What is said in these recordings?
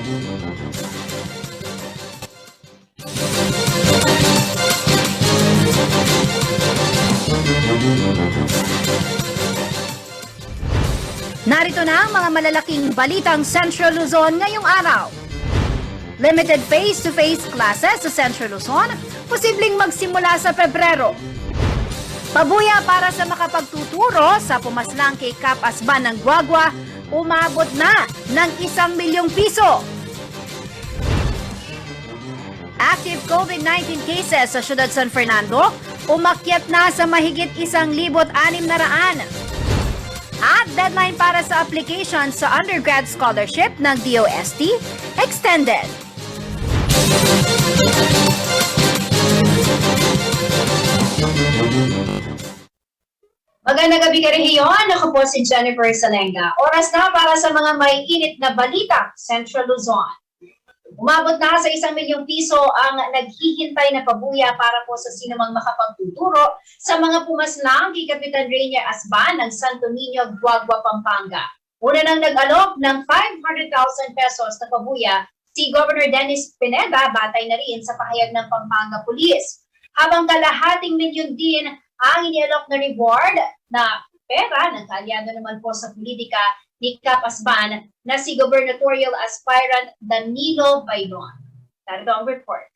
Narito na ang mga malalaking balitang Central Luzon ngayong araw. Limited face-to-face classes sa Central Luzon, posibleng magsimula sa Pebrero. Pabuya para sa makapagtuturo sa pumaslang kay Cap Asban ng Guagua, umabot na ng 1 milyong piso. Active COVID-19 cases sa Syudad San Fernando, umakyat na sa mahigit 1,600. At deadline para sa application sa undergrad scholarship ng DOST extended. Magandang gabi ka rin iyon. Ako po si Jennifer Salenga. Oras na para sa mga may init na balita, Central Luzon. Umabot na sa 1 milyong piso ang naghihintay na pabuya para po sa sinumang makapagtuturo sa mga pumaslang kay Kapitan Rainier Asban ng Santo Niño, Guagua, Pampanga. Una nang nag-alok ng 500,000 pesos na pabuya si Governor Dennis Pineda, batay na rin sa pahayag ng Pampanga Police. Habang kalahating milyon din ang inialok na reward na pera ng kaalyado naman po sa politika ni Cap Asban na si gubernatorial aspirant Danilo Bailon. Narito ang report.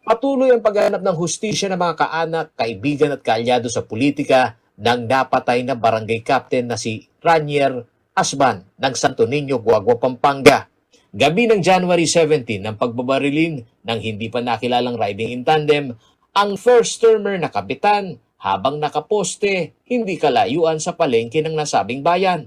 Patuloy ang paghahanap ng hustisya ng mga kaanak, kaibigan at kaalyado sa politika ng napatay na barangay captain na si Rainier Asban ng Santo Niño, Guagua, Pampanga. Gabi ng January 17 ng pagbabarilin ng hindi pa nakilalang riding in tandem, ang first-termer na kapitan habang nakaposte hindi kalayuan sa palengke ng nasabing bayan.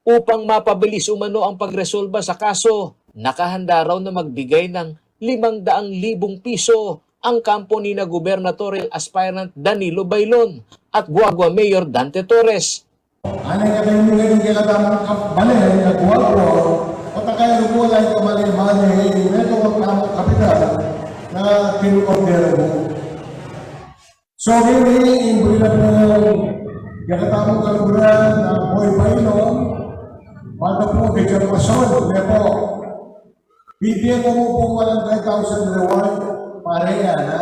Upang mapabilis umano ang pagresolba sa kaso, nakahanda raw na magbigay ng 500,000 piso ang kampo ni na gubernatorial aspirant Danilo Bailon at Guagua Mayor Dante Torres. Anay ka tayo nila yung kailangan balay na Guagua o takay rumulay ka mali-mali ito ang kapital na tinukordera mo. So, really, imbuli na po yung kaluguran na Boy Bailon, banda po, Richard Mason, na po, bibigyan mo po 100,000 reward, pareha na.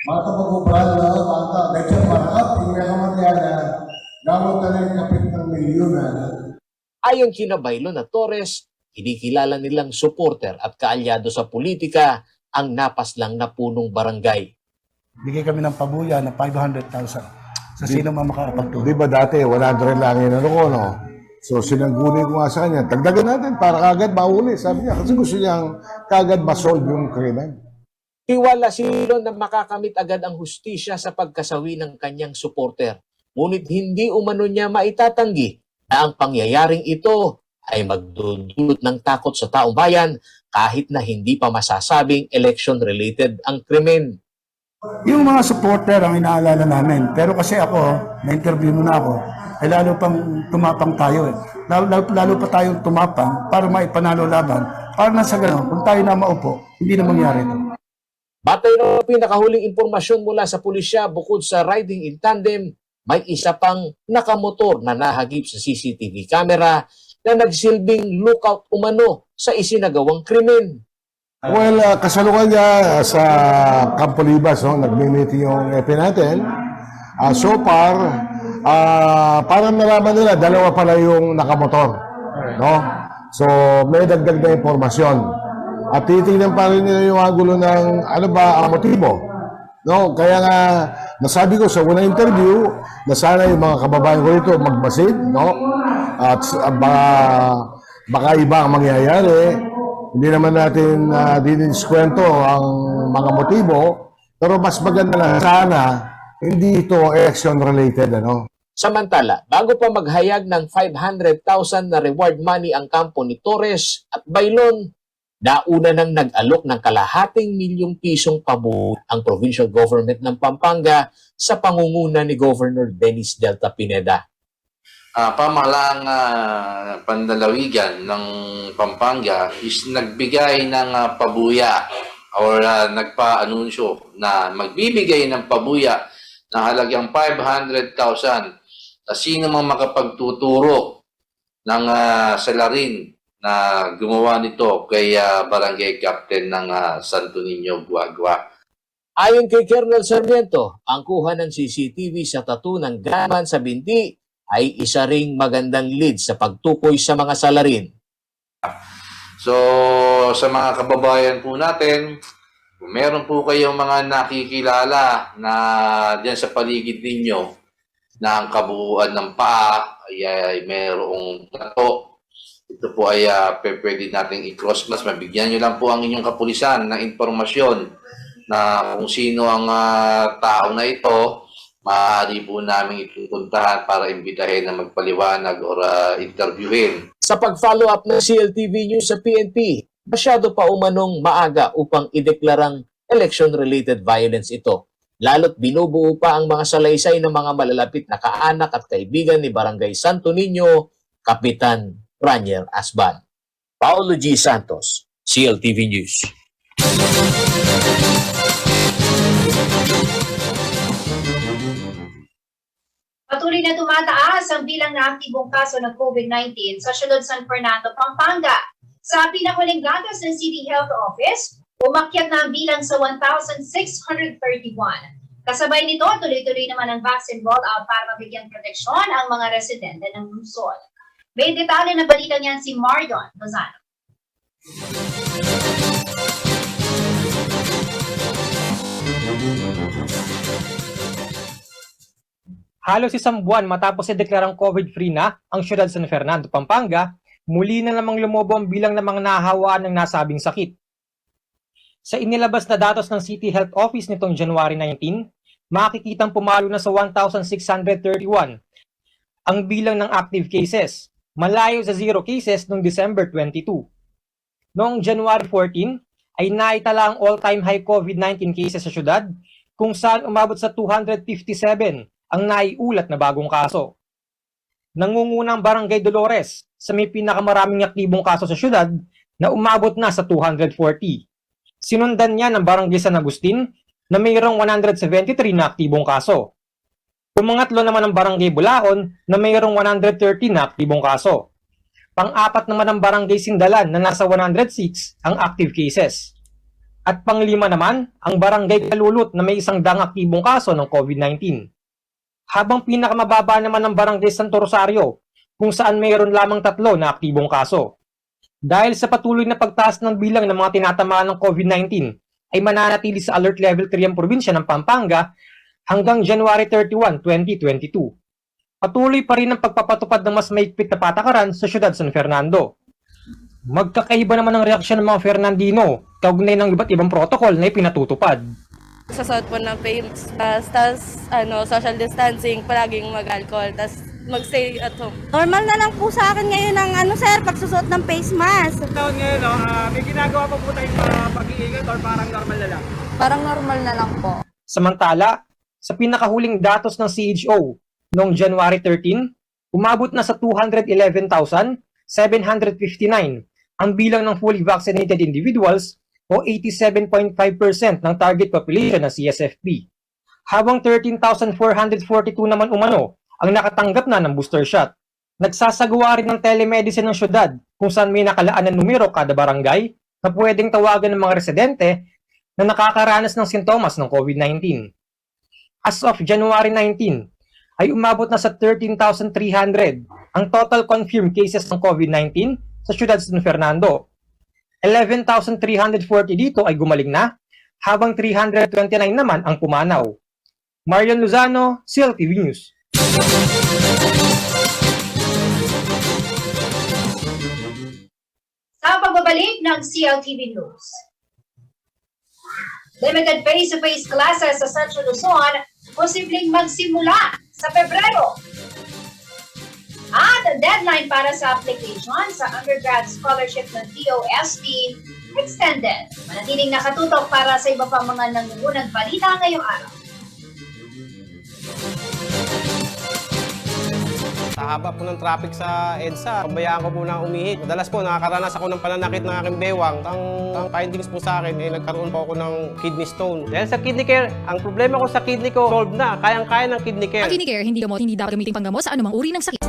Mata mag-ubral na, mata, Richard Marap, hindi ka matyan na, gamot na lang kapit ng milyon na. Ayon kina Bailon at Torres, kinikilala nilang supporter at kaalyado sa politika ang napaslang na punong barangay. Bigay kami ng pabuya na 500,000 sa sino man makakapagtulong. Di ba dati, 100 lang yun ano ko, no? So sinangguni ko nga sa kanya, tagdagan natin para kagad mauli, sabi niya. Kasi gusto niyang kagad masolve yung krimen. Tiwala si Bailon na makakamit agad ang hustisya sa pagkasawi ng kanyang supporter. Ngunit hindi umano niya maitatanggi na ang pangyayaring ito ay magdudulot ng takot sa taong bayan kahit na hindi pa masasabing election-related ang krimen. Yung mga supporter ang inaalala namin. Pero kasi ako, na-interview mo na ako, ay lalo pang tumapang tayo. Lalo pa tayong tumapang para maipanalo laban. Para na sa gano'n, kung tayo na maupo, hindi na mangyari ito. Batay na pinakahuling impormasyon mula sa pulisya, bukod sa riding in tandem, may isa pang nakamotor na nahagip sa CCTV camera na nagsilbing lookout umano sa isinagawang krimen. Well, kasalukan niya sa Campo Libas, no? Nagmi-meeting yung EP natin. So far, parang nalaman nila, dalawa pala yung nakamotor. No? So, may dagdag na impormasyon. At titingnan pa rin nila yung angulo ng ano ba ang motibo. No? Kaya nga, nasabi ko sa unang interview, na sana yung mga kababayan ko ito magbasid. No? At baka iba ang mangyayari. Hindi naman natin diniskwento ang mga motibo, pero mas maganda na sana hindi ito election-related. Ano? Samantala, bago pa maghayag ng 500,000 na reward money ang kampo ni Torres at Bailon, nauna nang nag-alok ng kalahating milyong pisong pabuya ang provincial government ng Pampanga sa pangunguna ni Governor Dennis Delta Pineda. Pamahalaang pandalawigan ng Pampanga is nagbigay ng pabuya or nagpa-anunsyo na magbibigay ng pabuya na halagang 500,000 na sino mang makapagtuturo ng salarin na gumawa nito kay Barangay Captain ng Santo Niño, Guagua. Ayon kay Colonel Sarmiento, ang kuha ng CCTV sa tattoo ng gaman sa binti ay isa ring magandang lead sa pagtukoy sa mga salarin. So, sa mga kababayan po natin, kung meron po kayong mga nakikilala na diyan sa paligid ninyo na ang kabuuan ng paa ay mayroong tato, ito po ay pwede nating i-cross-match. Mabigyan nyo lang po ang inyong kapulisan ng impormasyon na kung sino ang tao na ito, maaari po namin ipupuntahan para imbitahin na magpaliwanag or interviewin. Sa pag-follow up ng CLTV News sa PNP, masyado pa umanong maaga upang ideklarang election-related violence ito. Lalo't binubuo pa ang mga salaysay ng mga malalapit na kaanak at kaibigan ni Barangay Santo Niño, Kapitan Ranier Asban. Paulo G. Santos, CLTV News. Patuloy na tumataas ang bilang na aktibong kaso ng COVID-19 sa siyudad San Fernando, Pampanga. Sa pinahuling datos ng City Health Office, umakyat na ang bilang sa 1,631. Kasabay nito, tuloy-tuloy naman ang vaccine rollout para mabigyan proteksyon ang mga residente ng lungsod. May detalye na balita niyan si Marion Lozano. Halos isang buwan matapos ideklarang COVID-free na ang siyudad San Fernando, Pampanga, muli na namang lumobo ang bilang ng mga nahahawaan ng nasabing sakit. Sa inilabas na datos ng City Health Office nitong January 19, makikitang pumalo na sa 1,631 ang bilang ng active cases, malayo sa 0 cases noong December 22. Noong January 14, ay naitala ang all-time high COVID-19 cases sa syudad, kung saan umabot sa 257 ang naiulat na bagong kaso. Nangungunang Barangay Dolores sa may pinakamaraming aktibong kaso sa syudad na umabot na sa 240. Sinundan niya ng Barangay San Agustin na mayroong 173 na aktibong kaso. Pumangatlo naman ang Barangay Bulaon na mayroong 113 na aktibong kaso. Pang-apat naman ang Barangay Sindalan na nasa 106 ang active cases. At panglima naman ang Barangay Kalulot na may 100 aktibong kaso ng COVID-19. Habang pinakamababa naman ang Barangay Santo Rosario, kung saan mayroon lamang 3 na aktibong kaso. Dahil sa patuloy na pagtaas ng bilang ng mga tinatamaan ng COVID-19, ay mananatili sa Alert Level 3 ang probinsya ng Pampanga hanggang January 31, 2022. Patuloy pa rin ang pagpapatupad ng mas maigpit na patakaran sa siyudad San Fernando. Magkakaiba naman ang reaksyon ng mga Fernandino kaugnay ng iba't ibang protocol na ipinatutupad. Sasuot po ng face mask, tas social distancing, palaging mag-alcohol, tas mag-stay at home. Normal na lang po sa akin ngayon ang sir, pagsusuot ng face mask. Taon ngayon, may ginagawa pa po tayong pag-iingat or parang normal na lang? Parang normal na lang po. Samantala, sa pinakahuling datos ng CHO noong January 13, umabot na sa 211,759 ang bilang ng fully vaccinated individuals o 87.5% ng target population ng CSFP. Habang 13,442 naman umano ang nakatanggap na ng booster shot. Nagsasagawa rin ng telemedicine ng syudad kung saan may nakalaan na numero kada barangay na pwedeng tawagan ng mga residente na nakakaranas ng sintomas ng COVID-19. As of January 19, ay umabot na sa 13,300 ang total confirmed cases ng COVID-19 sa siyudad San Fernando. 11,340 dito ay gumaling na, habang 329 naman ang pumanaw. Marion Lozano, CLTV News. Sa pagbabalik ng CLTV News. Limited face-to-face classes sa Central Luzon, posibleng magsimula sa Pebrero. At deadline para sa application sa undergrad scholarship ng DOST extended. Manatiling nakatutok para sa iba pang mga nangungunang balita ngayong araw. Sa haba po ng traffic sa EDSA, pabayaan ko po na umihi. Madalas po nakakaranas ako ng pananakit ng aking bewang. Ang findings po sa akin, nagkaroon po ako ng kidney stone. Dahil sa kidney care, ang problema ko sa kidney ko, solved na. Kayang-kaya ng kidney care. Ang kidney care, hindi gamot, hindi dapat gamitin panggamot sa anumang uri ng sakit.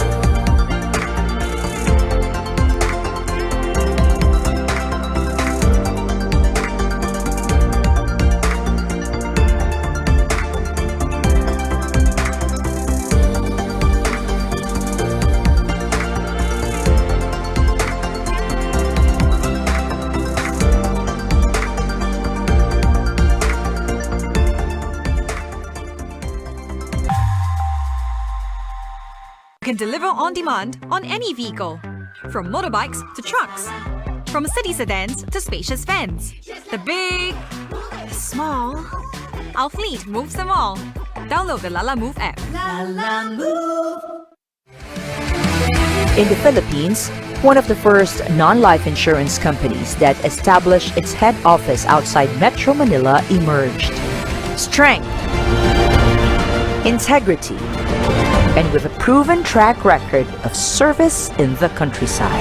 Can deliver on demand on any vehicle, from motorbikes to trucks, from city sedans to spacious vans. The big, the small, our fleet moves them all. Download the Lala Move app. In the Philippines, one of the first non-life insurance companies that established its head office outside Metro Manila emerged. Strength, integrity, and with a proven track record of service in the countryside.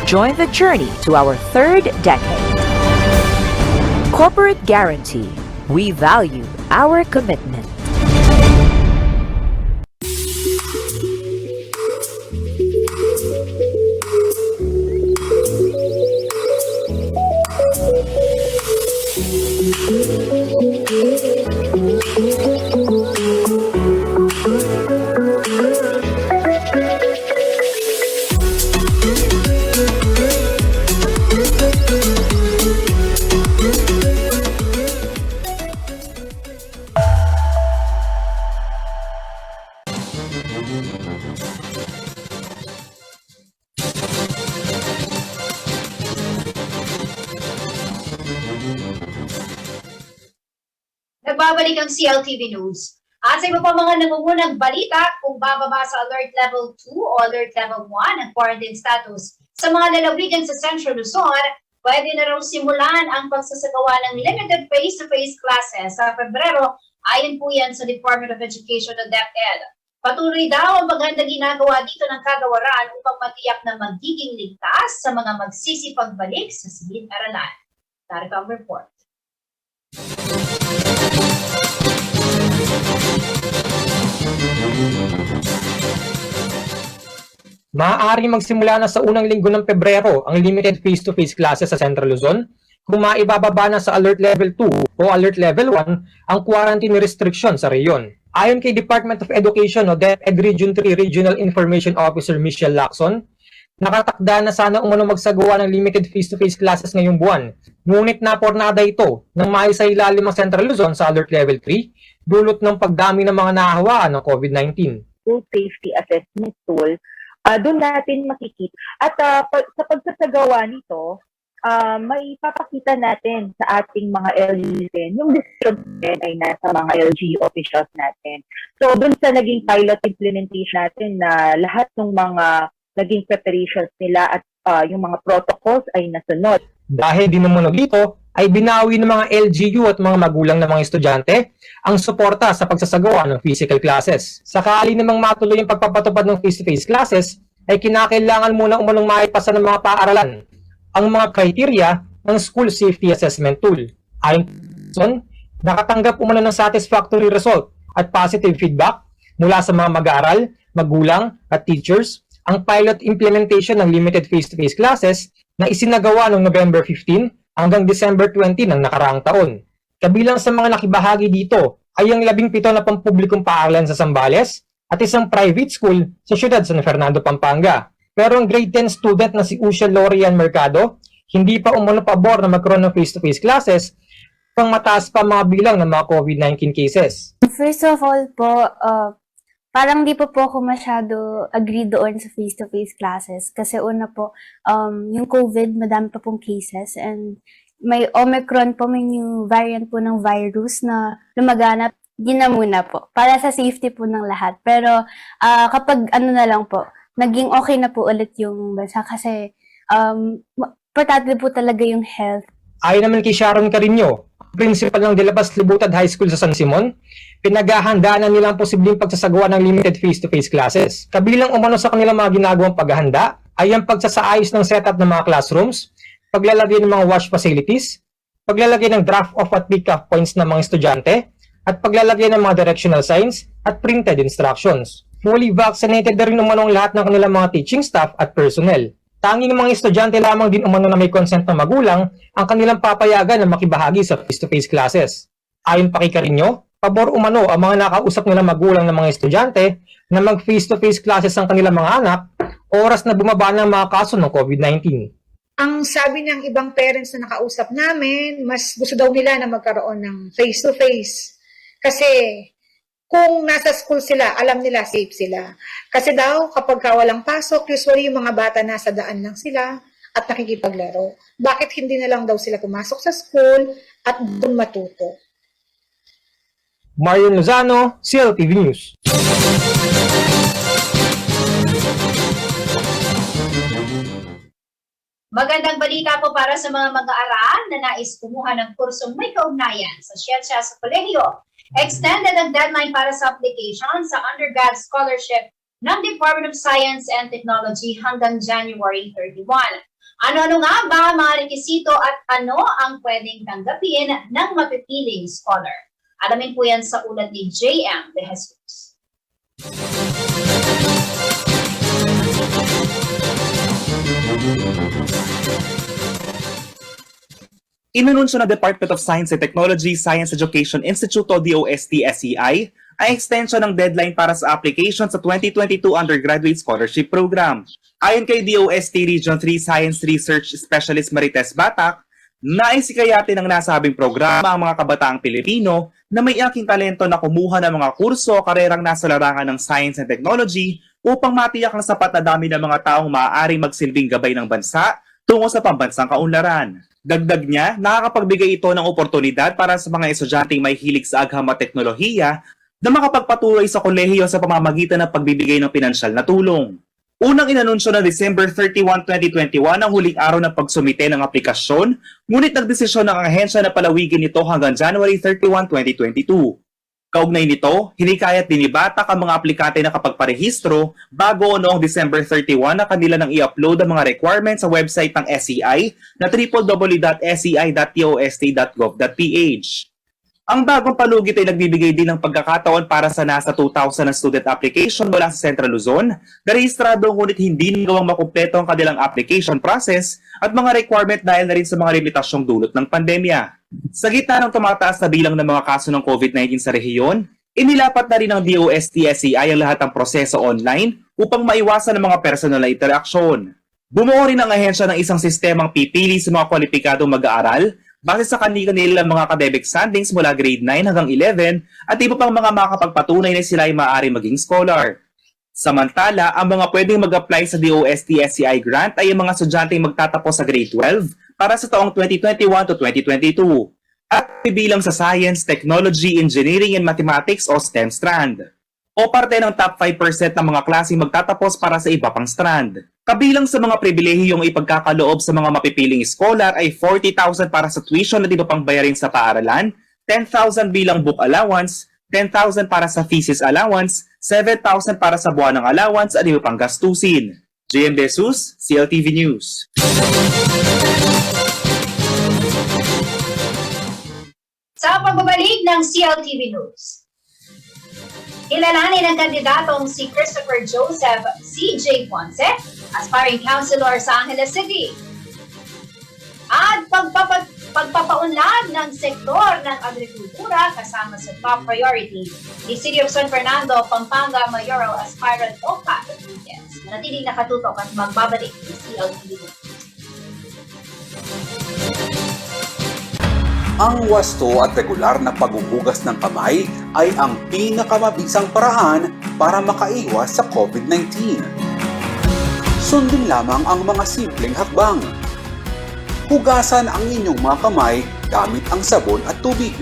Join the journey to our third decade. Corporate Guarantee. We value our commitment. Nagbabalik ang CLTV News. At sa iba pa mga nangungunang balita, kung bababa sa Alert Level 2 o Alert Level 1 ang quarantine status sa mga lalawigan sa Central Luzon, pwede na raw simulan ang pagsasagawa ng limited face-to-face classes sa Pebrero. Ayon po yan sa Department of Education o DepEd. Patuloy daw ang magandang ginagawa dito ng kagawaran upang matiyak na magiging ligtas sa mga magsisipagbalik sa silid-aralan. Narito ang report. Maaari magsimula na sa unang linggo ng Pebrero ang limited face-to-face classes sa Central Luzon kung maibababa na sa Alert Level 2 o Alert Level 1 ang quarantine restriction sa reyon. Ayon kay Department of Education o DepEd Region 3 Regional Information Officer Michelle Lacson, nakatakda na sana umano magsagawa ng limited face-to-face classes ngayong buwan. Ngunit napornada ito nang maisailalim ang Central Luzon sa Alert Level 3 dulot ng pagdami ng mga nahahawaan ng COVID-19. School safety assessment tool, doon natin makikita. At sa pagsasagawa nito, may papakita natin sa ating mga LGUs yung distribution ay nasa mga LGU officials natin. So doon sa naging pilot implementation natin na lahat ng mga naging preparations nila at yung mga protocols ay nasunod. Dahil din naman dito, ay binawi ng mga LGU at mga magulang ng mga estudyante ang suporta sa pagsasagawa ng physical classes. Sakali namang matuloy ang pagpapatupad ng face-to-face classes, ay kinakailangan muna umanong maipasa ng mga paaralan ang mga kriteria ng School Safety Assessment Tool. Ayon doon, nakatanggap umano ng satisfactory result at positive feedback mula sa mga mag-aaral, magulang at teachers ang pilot implementation ng limited face-to-face classes na isinagawa noong November 15 hanggang December 20 ng nakaraang taon. Kabilang sa mga nakibahagi dito ay ang 17 na pampublikong paaralan sa Zambales at isang private school sa siyudad San Fernando, Pampanga. Pero ang grade 10 student na si Usha Lorian Mercado, hindi pa umano pabor na magkaroon ng face-to-face classes pang mataas pa mga bilang ng mga COVID-19 cases. First of all po, parang di po ako masyado agree doon sa face-to-face classes. Kasi una po, yung COVID, madami pa pong cases. And may Omicron po, may new variant po ng virus na lumaganap. Di na muna po. Para sa safety po ng lahat. Pero kapag ano na lang po, naging okay na po ulit yung bansa. Kasi importante po talaga yung health. Ayon naman kay Sharon Carino, principal ng De La Paz Libutad High School sa San Simon, pinaghahandaan na nila ang posibleng pagsasagawa ng limited face-to-face classes. Kabilang umano sa kanilang mga ginagawang paghahanda ay ang pagsasaayos ng setup ng mga classrooms, paglalagay ng mga wash facilities, paglalagay ng draft-off at pick-up points ng mga estudyante, at paglalagay ng mga directional signs at printed instructions. Fully vaccinated na rin umano ang lahat ng kanilang mga teaching staff at personnel. Tanging mga estudyante lamang din umano na may consent ng magulang ang kanilang papayagan na makibahagi sa face-to-face classes. Ayon pa kay Carino, pabor umano ang mga nakausap nilang magulang ng mga estudyante na mag face-to-face classes ang kanilang mga anak oras na bumaba ng mga kaso ng COVID-19. Ang sabi ng ibang parents na nakausap namin, mas gusto daw nila na magkaroon ng face-to-face. Kasi kung nasa school sila, alam nila safe sila. Kasi daw, kapag walang pasok, usually yung mga bata nasa daan lang sila at nakikipaglaro. Bakit hindi na lang daw sila pumasok sa school at doon matuto? Marion Lozano, CLTV News. Magandang balita po para sa mga mag-aaral na nais kumuha ng kursong may kaugnayan sa siyensya sa kolehiyo. Extended ang deadline para sa application sa undergrad scholarship ng Department of Science and Technology hanggang January 31. Ano-ano nga ba mga rekisito at ano ang pwedeng tanggapin ng mapipiling scholar? Alamin po yan sa ulat ni J.M. De Jesus. Inanunsyo ng Department of Science and Technology Science Education Institute o DOST-SEI ang extension ng deadline para sa application sa 2022 Undergraduate Scholarship Program. Ayon kay DOST Region 3 Science Research Specialist Marites Batak, naisikayatin ng nasabing programa ang mga kabataang Pilipino na may aking talento na kumuha ng mga kurso o karerang nasa larangan ng science and technology upang matiyak ang sapat na dami ng mga taong maaaring magsilbing gabay ng bansa tungo sa pambansang kaunlaran. Dagdag niya, nakakapagbigay ito ng oportunidad para sa mga estudyanteng may hilig sa agham at teknolohiya na makapagpatuloy sa kolehiyo sa pamamagitan ng pagbibigay ng pinansyal na tulong. Unang inanunsyo na December 31, 2021 ang huling araw ng pagsumite ng aplikasyon, ngunit nagdesisyon ng ahensya na palawigin ito hanggang January 31, 2022. Kaugnay nito, hinikayat din ni Batak ang mga aplikante na kapagparehistro bago noong December 31 na kanila nang i-upload ang mga requirements sa website ng SEI na www.sei.tost.gov.ph. Ang bagong palugit ay nagbibigay din ng pagkakataon para sa nasa 2,000 na student application mula sa Central Luzon na rehistrado ngunit hindi nagawang makumpleto ang kanilang application process at mga requirement dahil na rin sa mga limitasyong dulot ng pandemya. Sa gitna ng tumataas na bilang ng mga kaso ng COVID-19 sa rehiyon, inilapat na rin ng DOST-SEI ang lahat ng proseso online upang maiwasan ang mga personal na interaksyon. Bumuo rin ang ahensya ng isang sistemang pipili sa mga kwalipikadong mag-aaral base sa kanilang mga academic standings mula grade 9 hanggang 11 at iba pang mga makakapagpatunay na sila ay maaari maging scholar. Samantala, ang mga pwedeng mag-apply sa DOST-SEI grant ay ang mga estudyanteng magtatapos sa grade 12 para sa taong 2021 to 2022 at bibilang sa Science, Technology, Engineering, and Mathematics o STEM strand o parte ng top 5% ng mga klaseng magtatapos para sa iba pang strand. Kabilang sa mga pribilehiyong ipagkakaloob sa mga mapipiling scholar ay 40,000 para sa tuition at iba pang bayarin sa paaralan, 10,000 bilang book allowance, 10,000 para sa thesis allowance, 7,000 para sa buwanang allowance at iba pang gastusin. JM De Jesus, CLTV News. Sa pagbabalik ng CLTV News, kilalanin ang kandidatong si Christopher Joseph C.J. Ponce, aspiring councilor sa Angeles City. At pagpapaunlad ng sektor ng agrikultura kasama sa top priority ni City of San Fernando, Pampanga Mayoral Aspirant Oka Rodriguez. Manatiling nakatutok at magbabalik ng CLTV News. Ang wasto at regular na paghuhugas ng kamay ay ang pinakamabisang paraan para makaiwas sa COVID-19. Sundin lamang ang mga simpleng hakbang. Hugasan ang inyong mga kamay gamit ang sabon at tubig.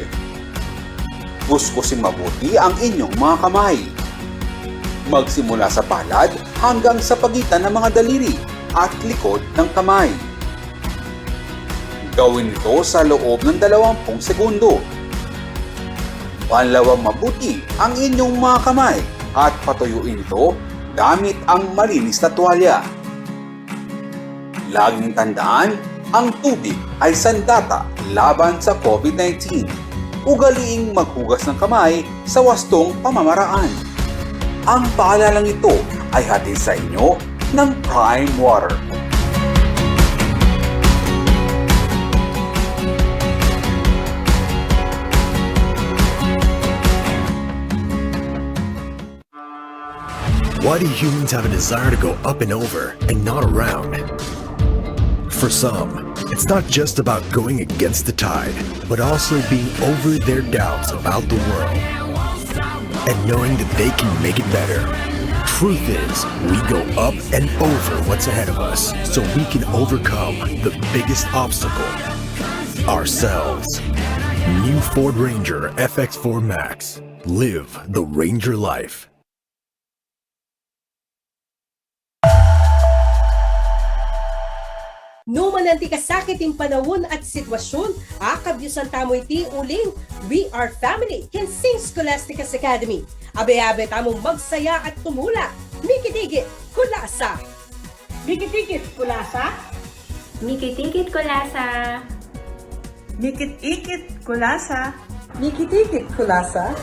Kuskusin mabuti ang inyong mga kamay. Magsimula sa palad hanggang sa pagitan ng mga daliri at likod ng kamay. Gawin ito sa loob ng 20 segundo. Panlawang mabuti ang inyong mga kamay at patuyuin ito gamit ang malinis na tuwalya. Laging tandaan, ang tubig ay sandata laban sa COVID-19. Ugaliing maghugas ng kamay sa wastong pamamaraan. Ang paalalang ito ay hatid sa inyo ng Prime Water. Why do humans have a desire to go up and over and not around? For some, it's not just about going against the tide, but also being over their doubts about the world and knowing that they can make it better. Truth is, we go up and over what's ahead of us so we can overcome the biggest obstacle, ourselves. New Ford Ranger FX4 Max. Live the Ranger life. No mananti kasakiting panahon at sitwasyon, akabyusan tamoy ti uling, we are family, Kinsing Scholastica's Academy. Abe-abe tamong magsaya at tumula, mikitigit, kulasa. Mikitigit, kulasa? Mikitigit, kulasa. Mikit-ikit, kulasa. Mikitigit, kulasa.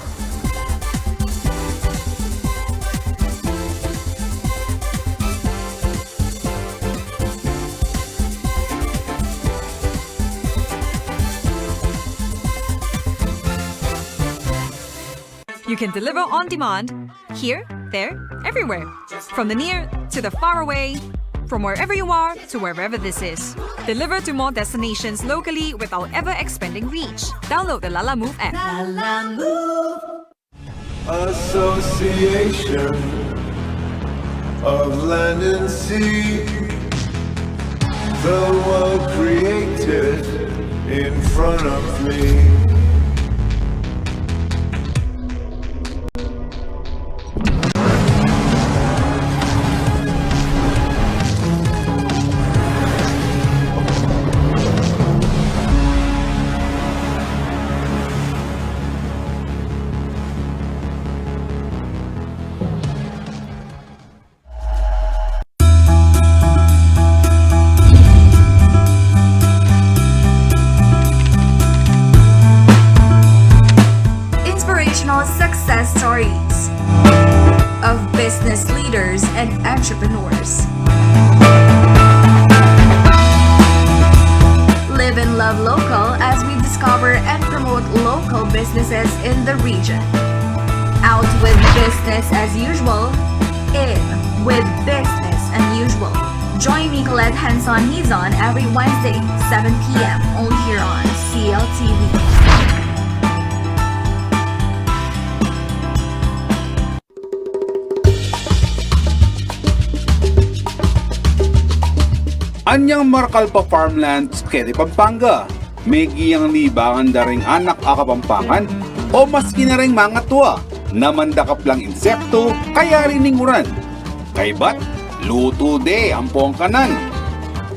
You can deliver on demand, here, there, everywhere. From the near to the far away, from wherever you are to wherever this is. Deliver to more destinations locally without ever expanding reach. Download the Lala Move app. Lala Move. Association of Land and Sea, the world created in front of me. Success stories of business leaders and entrepreneurs. Live and love local as we discover and promote local businesses in the region. Out with business as usual, in with business unusual. Join me, Colette Hanson-Hizon, every Wednesday, 7 p.m. only here on CLTV. Anyang Marcalpa Farmlands, Quezon, Pampanga. May giyang libangan daring anak akapampangan o maski na rin mga tuwa na mandakap lang insekto kaya rininguran. Kaybat, luto de ang pongkanan.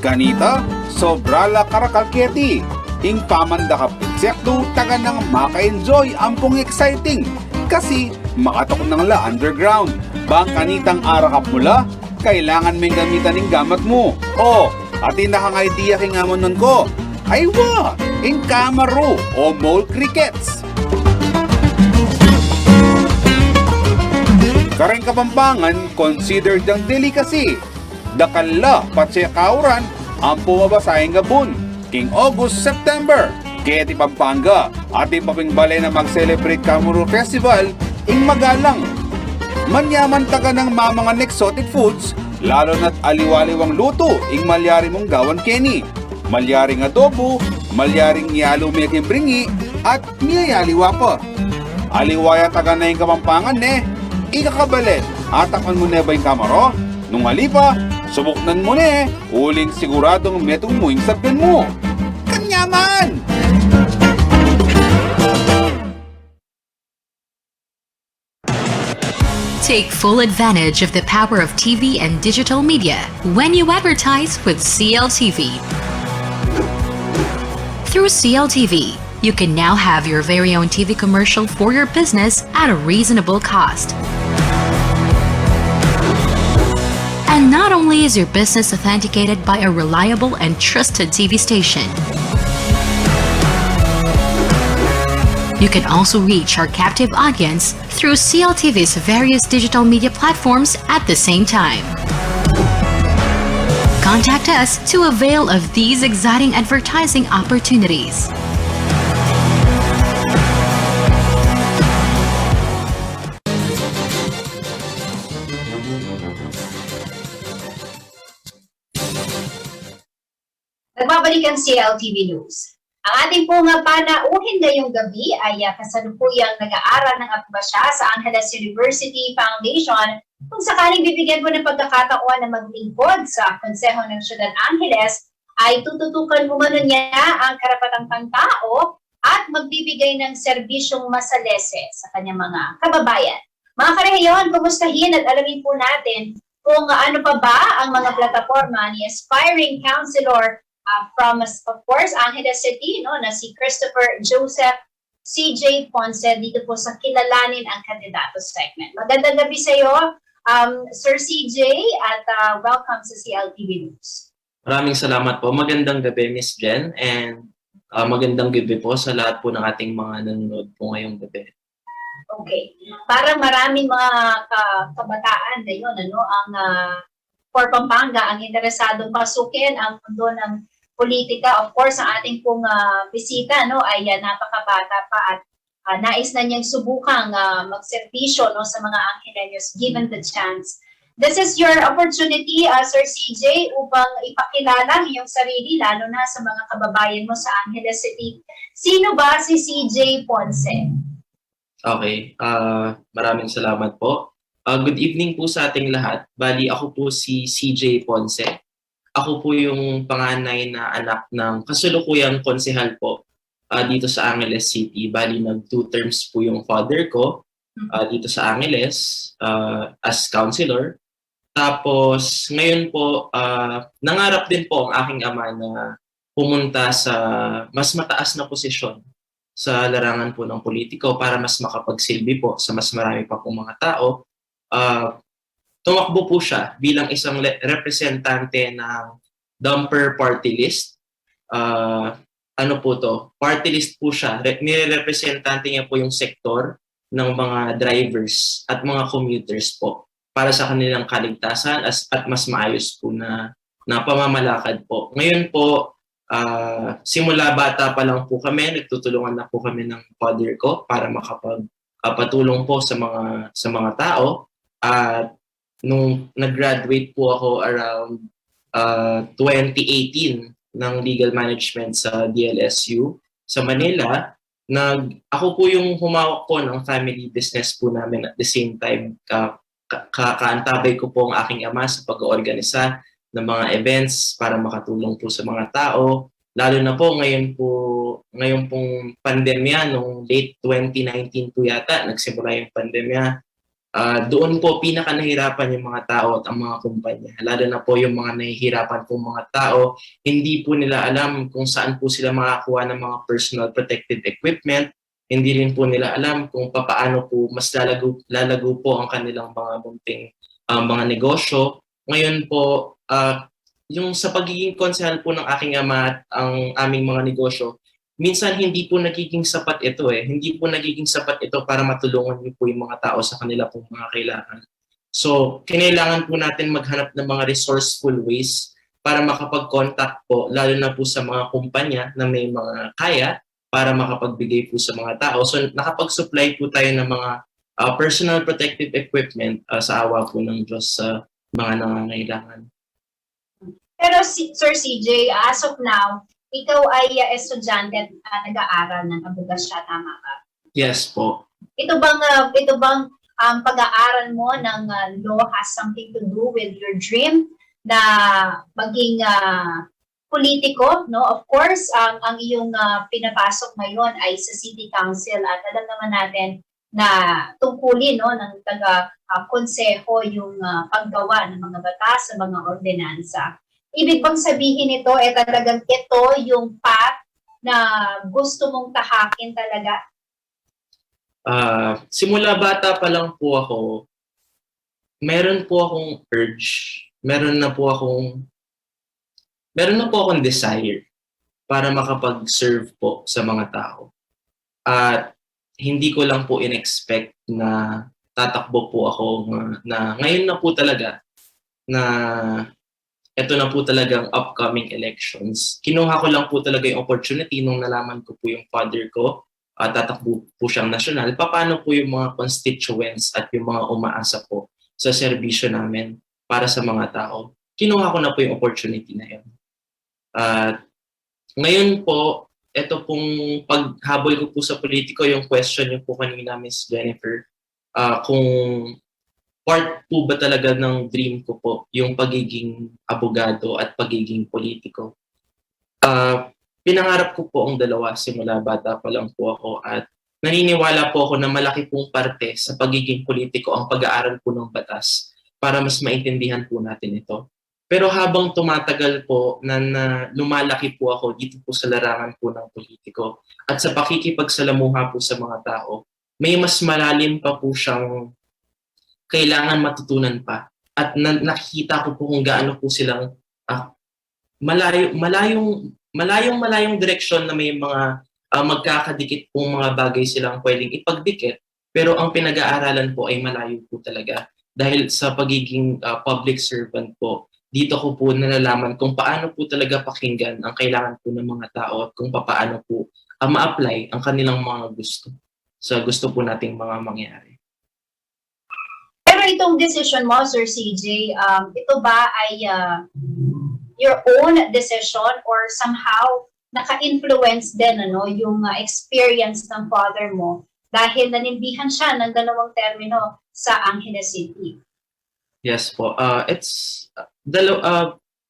Kanita, sobrala karakalketi. Ing pamandakap insekto taga nang maka-enjoy ang pong exciting kasi makatok nang la underground. Bang kanitang arakap mula, kailangan may gamitan ng gamat mo. O, atin na kang idea kay ngamonon ko. Aywa, in kamaro o mole crickets. Kareng Kapampangan, considered ang delicacy. Dakala, patse kauran, ang pumabasahing gabon. King August, September. Keti Pampanga, ating papingbale na mag-celebrate Kamuro Festival, ing magalang. Manyaman taga ng mga exotic foods, lalo na't aliwaliwang luto, ing malyari mong gawan Kenny. Malyaring adobo, malyaring yalo meking bringi, at miyayaliwa pa. Aliwaya taga na yung Kapampangan ikakabalit, atakan mo na ba yung kamaro? Nung halipa, subuknan mo uling siguradong metong mo yung sabyan mo. Kanyaman! Take full advantage of the power of TV and digital media when you advertise with CLTV. Through CLTV, you can now have your very own TV commercial for your business at a reasonable cost. And not only is your business authenticated by a reliable and trusted TV station, you can also reach our captive audience through CLTV's various digital media platforms at the same time. Contact us to avail of these exciting advertising opportunities. Nagbabalik ang CLTV News. Ang ating pong panauhin ngayong gabi ay kasalukuyang nag-aaral ng abogasya sa Angeles University Foundation kung sakaling bibigyan po ng pagkakataon na maglingkod sa Konseho ng Siyudad Angeles ay tututukan umano niya ang karapatang pantao at magbibigay ng serbisyong masalese sa kanyang mga kababayan. Mga karehayon, kumustahin at alamin po natin kung ano pa ba ang mga plataforma ni aspiring counselor from, of course, Angeles City, no, na si Christopher Joseph CJ Ponce dito po sa Kilalanin ang Kandidato segment. Magandang gabi sa iyo, Sir CJ, at welcome sa CLTV News. Maraming salamat po. Magandang gabi, Miss Jen, and magandang gabi po sa lahat po ng ating mga nanonood po ngayong gabi. Okay. Parang maraming mga kabataan na yun, ano, ang for Pampanga, ang interesadong pasukin ang mundo ng politika. Of course, ang ating pong bisita, no, ay napakabata pa at nais na niyang subukang magserbisyo, no, sa mga Angelenos given the chance. This is your opportunity, Sir CJ, upang ipakilala ang iyong sarili, lalo na sa mga kababayan mo sa Angeles City. Sino ba si CJ Ponce? Okay. Maraming salamat po. Good evening po sa ating lahat. Bali, ako po si CJ Ponce. Ako po yung panganay na anak ng kasulukuyang konsehal po dito sa Angeles City. Bali, nag-2 terms po yung father ko dito sa Angeles as counselor. Tapos, ngayon po, nangarap din po ang aking ama na pumunta sa mas mataas na posisyon sa larangan po ng politiko para mas makapagsilbi po sa mas marami pa pong mga tao. Tumakbo po siya bilang isang representante ng Dumper Party List. Ano po to? Party list po siya. Nire-representante niya po yung sektor ng mga drivers at mga commuters po para sa kanilang kaligtasan at mas maayos po na pamamalakad po. Ngayon po, simula bata pa lang po kami, nagtutulungan na po kami ng father ko para makapagpatulong po sa mga tao. At nung nag-graduate po ako around 2018 ng legal management sa DLSU sa Manila, ako po yung humawak po ng family business po namin at the same time. Kaantabay ko po ang aking ama sa pag-oorganisa ng mga events para makatulong po sa mga tao. Lalo na po ngayon pong pandemya, nung late 2019 po yata, nagsimula yung pandemya. Doon po pinaka nahirapan yung mga tao at ang mga kumpanya. Lalo na po yung mga nahihirapan pong mga tao, hindi po nila alam kung saan po sila makakuha ng mga personal protective equipment. Hindi rin po nila alam kung paano po mas lalago po ang kanilang mga munting mga negosyo. Ngayon po, yung sa pagiging konsehal po ng aking ama at ang aming mga negosyo, minsan hindi po nagiging sapat ito Hindi po nagiging sapat ito para matulungan niyo po yung mga tao sa kanila pong mga kailangan. So, kinailangan po natin maghanap ng mga resourceful ways para makapag-contact po, lalo na po sa mga kumpanya na may mga kaya para makapagbigay po sa mga tao. So, nakapag-supply po tayo ng mga personal protective equipment sa awa po ng Diyos sa mga nangangailangan. Pero Sir CJ, as of now, ikaw ay estudyante at nag-aaral ng abogasya, tama ba? Yes po. Ito bang pag-aaral mo ng law has something to do with your dream na maging politiko, no? Of course, ang iyong pinapasok ngayon ay sa City Council at alam naman natin na tungkulin, no, ng taga-konseho yung paggawa ng mga batas sa mga ordinansa. Ibig bang sabihin ito talagang ito yung path na gusto mong tahakin talaga? Simula bata pa lang po ako, meron po akong urge, meron na po akong desire para makapag-serve po sa mga tao. At hindi ko lang po in-expect na tatakbo po ako na ngayon na po talaga na ito na po talagang upcoming elections. Kinuha ko lang po talaga yung opportunity nung nalaman ko po yung father ko, tatakbo po siyang nasyonal, paano po yung mga constituents at yung mga umaasa po sa serbisyo namin para sa mga tao. Kinuha ko na po yung opportunity na yun. At ngayon po, ito pong paghabol ko po sa politiko, yung question niyo po kanina, Miss Jennifer, kung part po ba talaga ng dream ko po, yung pagiging abogado at pagiging politiko. Pinangarap ko po ang dalawa simula bata pa lang po ako at naniniwala po ako na malaki pong parte sa pagiging politiko ang pag-aaral po ng batas para mas maintindihan po natin ito. Pero habang tumatagal po na lumalaki po ako dito po sa larangan po ng politiko at sa pakikipagsalamuha po sa mga tao, may mas malalim pa po siyang kailangan matutunan pa. At nakikita ko po kung gaano po silang malayong direksyon na may mga magkakadikit pong mga bagay silang pwedeng ipagdikit, pero ang pinag-aaralan po ay malayo po talaga. Dahil sa pagiging public servant po, dito ko po nalalaman kung paano po talaga pakinggan ang kailangan po ng mga tao at kung paano po ma-apply ang kanilang mga gusto sa gusto po nating mga mangyari. Pero itong decision mo, Sir CJ, ito ba ay your own decision or somehow naka-influence din yung experience ng father mo dahil nanindihan siya ng 2 termino sa Angeles City? Yes po.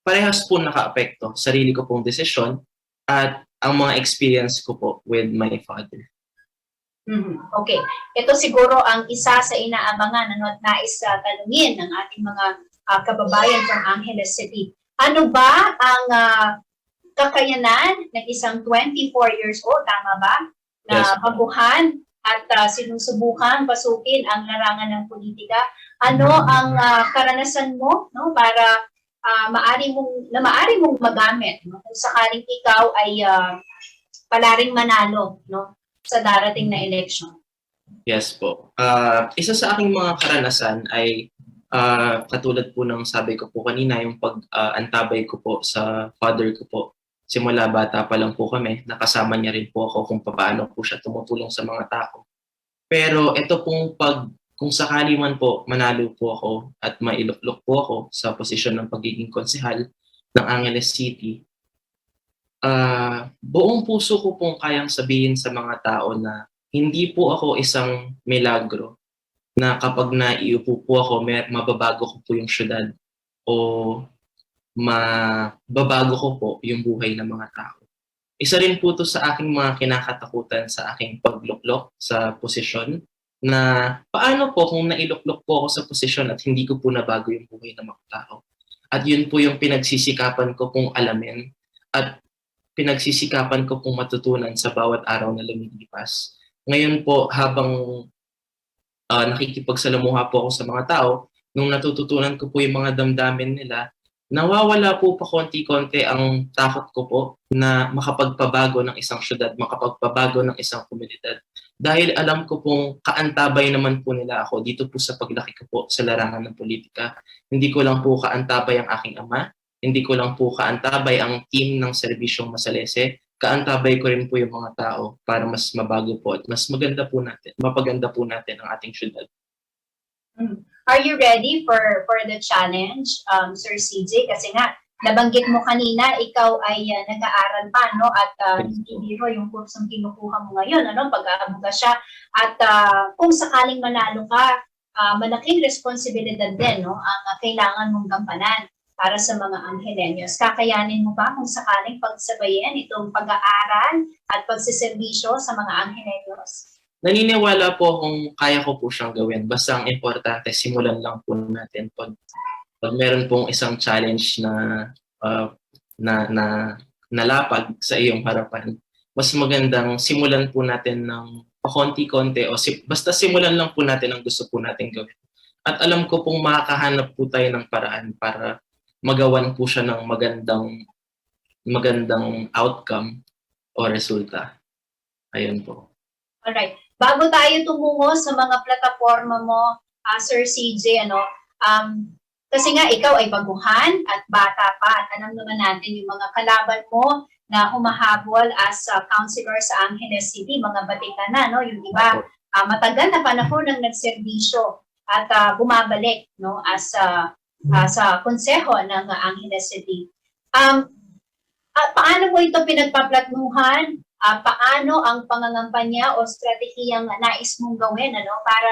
Parehas po naka-apekto. Sarili ko pong desisyon at ang mga experience ko po with my father. Okay. Ito siguro ang isa sa inaabangan at nais tanungin ng ating mga kababayan from Angeles City. Ano ba ang kakayanan ng isang 24 years old, tama ba? Na baguhan at sinusubukan pasukin ang larangan ng politika. Ano ang karanasan mo para maari mong magamit kung sakaling ikaw ay palaring manalo sa darating na election? Yes po. Isa sa aking mga karanasan ay katulad po ng sabi ko po kanina, yung pag-antabay ko po sa father ko po. Simula bata pa lang po kami, nakasama niya rin po ako kung paano po siya tumutulong sa mga tao. Pero ito pong kung sakali man po manalo po ako at mailuklok po ako sa posisyon ng pagiging konsehal ng Angeles City, buong puso ko pong kayang sabihin sa mga tao na hindi po ako isang milagro na kapag naiupo po ako, mababago ko po yung syudad o mababago ko po yung buhay ng mga tao. Isa rin po to sa aking mga kinakatakutan sa aking pagluklok sa posisyon na paano po kung nailuklok po ako sa posisyon at hindi ko po nabago yung buhay ng mga tao. At yun po yung pinagsisikapan ko pong alamin at pinagsisikapan ko pong matutunan sa bawat araw na lumilipas. Ngayon po, habang nakikipagsalamuha po ako sa mga tao, nung natututunan ko po yung mga damdamin nila, nawawala po pa konti-konti ang takot ko po na makapagpabago ng isang syudad, makapagpabago ng isang komunidad. Dahil alam ko pong kaantabay naman po nila ako dito po sa paglaki ko po sa larangan ng politika. Hindi ko lang po kaantabay ang aking ama, hindi ko lang po kaantabay ang team ng serbisyong Masalese, kaantabay ko rin po yung mga tao para mas mabago po at mas maganda po natin, mapaganda po natin ang ating syudad. Are you ready for the challenge, Sir CJ? Kasi nga, nabanggit mo kanina, ikaw ay nag-aaral pa, at hindi biro yung kursong kinukuha mo ngayon, pag-aabogasya. At kung sakaling manalo ka, malaking responsibilidad din, ang kailangan mong gampanan para sa mga Angelenyos. Kakayanin mo ba kung sakaling pagsabayin itong pag-aaral at pagsiservisyo sa mga Angelenyos? Naniniwala po kung kaya ko po siyang gawin. Basta ang importante, simulan lang po natin. Pag meron pong isang challenge na nalapag sa iyong harapan, mas magandang simulan po natin ng pakonti-konti o basta simulan lang po natin ang gusto po natin gawin. At alam ko pong makakahanap po tayo ng paraan para magawan po siya ng magandang outcome o resulta. Ayun po. Alright. Bago tayo tumungo sa mga plataforma mo, Sir CJ, kasi nga ikaw ay baguhan at bata pa at alam naman natin yung mga kalaban mo na humahabol as counselor sa Angeles City, mga batika na, no? Yung iba, matagal na panahon ng nagserbisyo at bumabalik, no? As sa konseho ng Angeles City. Paano mo ito pinagpaplatnuhan? Paano ang pangangampanya o stratehiyang nais mong gawin, para